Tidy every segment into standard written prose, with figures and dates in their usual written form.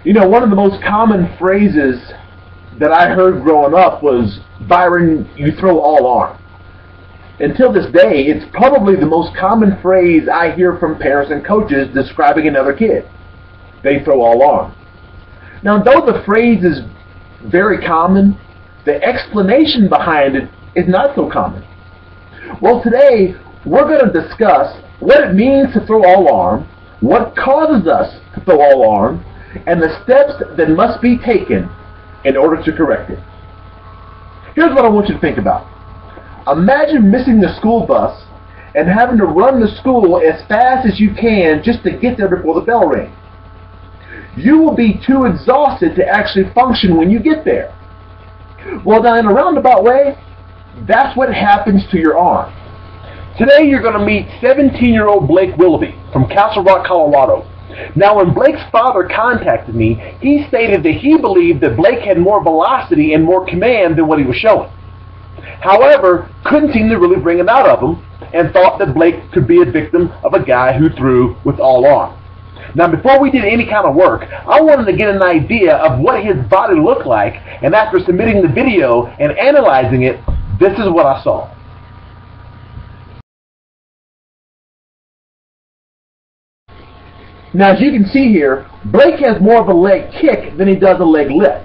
You know, one of the most common phrases that I heard growing up was, "Byron, you throw all arm." Until this day, it's probably the most common phrase I hear from parents and coaches describing another kid. They throw all arm. Now, though the phrase is very common, the explanation behind it is not so common. Well, today, we're going to discuss what it means to throw all arm, what causes us to throw all arm, and the steps that must be taken in order to correct it. Here's what I want you to think about. Imagine missing the school bus and having to run to school as fast as you can just to get there before the bell rings. You will be too exhausted to actually function when you get there. Well, now in a roundabout way, that's what happens to your arm. Today you're going to meet 17-year-old Blake Willoughby from Castle Rock, Colorado. Now, when Blake's father contacted me, he stated that he believed that Blake had more velocity and more command than what he was showing. However, couldn't seem to really bring it out of him, and thought that Blake could be a victim of a guy who threw with all arm. Now, before we did any kind of work, I wanted to get an idea of what his body looked like, and after submitting the video and analyzing it, this is what I saw. Now, as you can see here, Blake has more of a leg kick than he does a leg lift.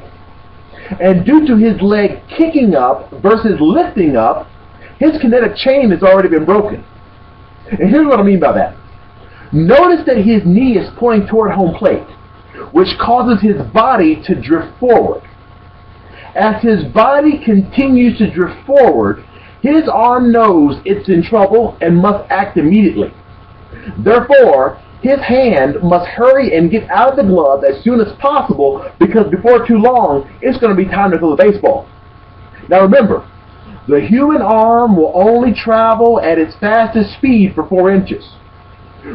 And due to his leg kicking up versus lifting up, his kinetic chain has already been broken. And here's what I mean by that. Notice that his knee is pointing toward home plate, which causes his body to drift forward. As his body continues to drift forward, his arm knows it's in trouble and must act immediately. Therefore, his hand must hurry and get out of the glove as soon as possible, because before too long, it's going to be time to throw the baseball. Now remember, the human arm will only travel at its fastest speed for 4 inches.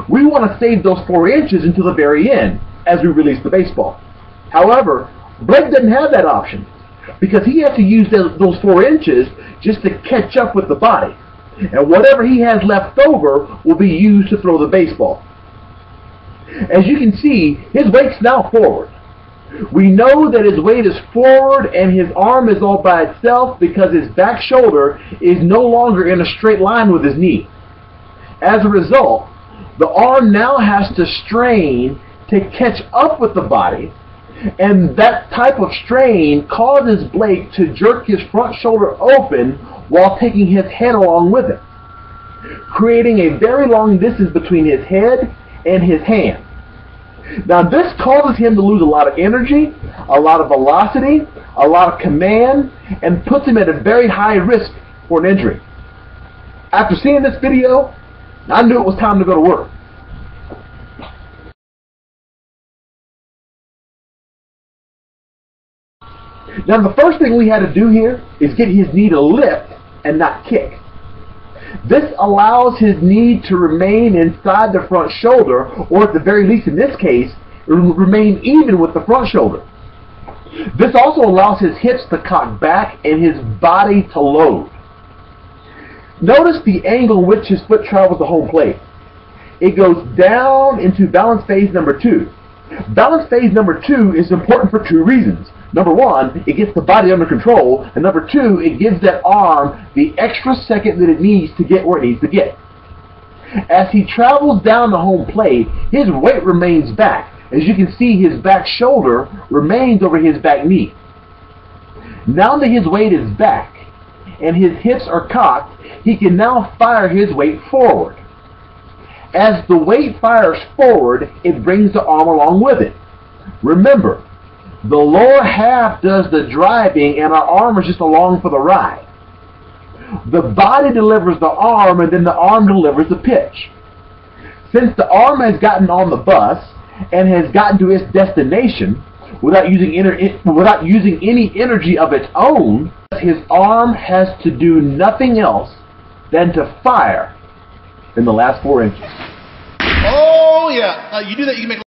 We want to save those 4 inches until the very end as we release the baseball. However, Blake doesn't have that option, because he has to use those 4 inches just to catch up with the body. And whatever he has left over will be used to throw the baseball. As you can see, his weight's now forward. We know that his weight is forward and his arm is all by itself because his back shoulder is no longer in a straight line with his knee. As a result, the arm now has to strain to catch up with the body, and that type of strain causes Blake to jerk his front shoulder open while taking his head along with it, creating a very long distance between his head and his hand. Now, this causes him to lose a lot of energy, a lot of velocity, a lot of command, and puts him at a very high risk for an injury. After seeing this video, I knew it was time to go to work. Now, the first thing we had to do here is get his knee to lift and not kick. This allows his knee to remain inside the front shoulder, or at the very least in this case, remain even with the front shoulder. This also allows his hips to cock back and his body to load. Notice the angle in which his foot travels to home plate. It goes down into balance phase number 2. Balance phase number 2 is important for 2 reasons. Number 1, it gets the body under control, and number 2, it gives that arm the extra second that it needs to get where it needs to get. As he travels down the home plate, his weight remains back. As you can see, his back shoulder remains over his back knee. Now that his weight is back and his hips are cocked, he can now fire his weight forward. As the weight fires forward, it brings the arm along with it. Remember, the lower half does the driving and our arm is just along for the ride. The body delivers the arm and then the arm delivers the pitch. Since the arm has gotten on the bus and has gotten to its destination without using any energy of its own, his arm has to do nothing else than to fire in the last 4 inches. Oh yeah, you do that, you can make